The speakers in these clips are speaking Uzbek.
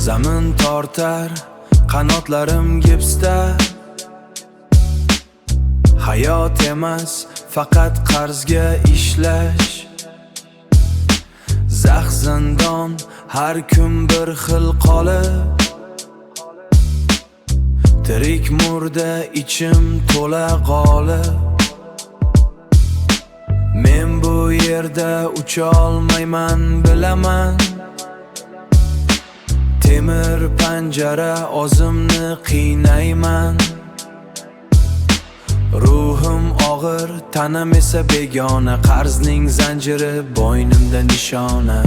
Zamin tortar, qanotlarim gipsda. Hayot emas, faqat qarzga ishlash. Zax zindon, har kun bir xil qolib. Tirik murda, ichim to'la g'olib. Men bu yerda ucha olmayman, bilaman. Temir panjara, o'zimni qiynayman. Ruhim og'ir, tanam esa begona. Qarzning zanjiri bo'ynimda nishona.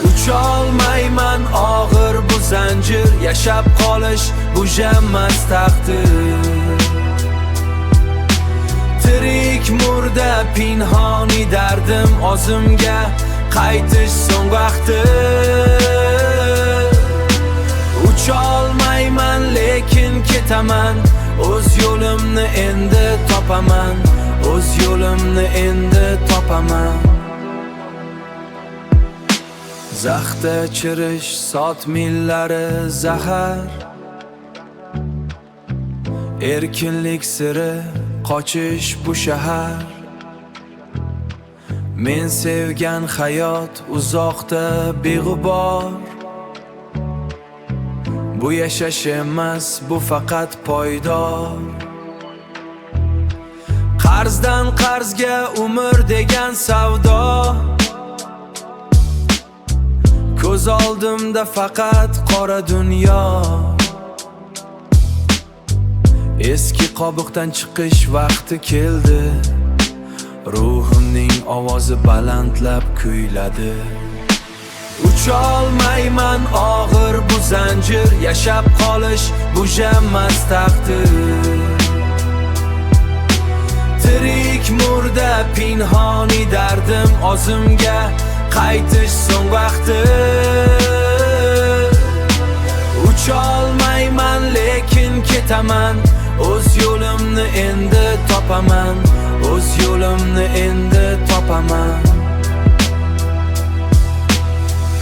Ucha olmayman, og'ir bu zanjir. Yashab qolish bu emas taqdir. Tirik murda, pinhoniy dardim. O'zimga qaytish so'ng vaqti. Ucha olmayman, lekin ketaman. O'z yo'limni endi topaman. O'z yo'limni endi topaman. Zaxda chirish sot millari zahar. Erkinlik siri qochish bu shahar. Men sevgan hayot uzoqda beg'ubor. Bu yashash emas, bu faqat poydor. Qarzdan qarzga umr degan savdo. Ko'z oldimda faqat qora dunyo. Eski qobiqdan chiqish vaqti keldi. Ruhimning ovozi balandlab kuyladi. Ucha olmayman, og'ir bu zanjir. Yashab qolish bu emas taqdir. Tirik murda, pinhoniy dardim. O'zimga qaytish so'ng vaqti. Ucha olmayman, lekin ketaman. O'z yo'limni endi topaman. O'z yo'limni endi topaman.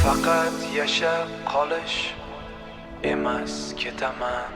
Faqat yashab qolish emas, ketaman.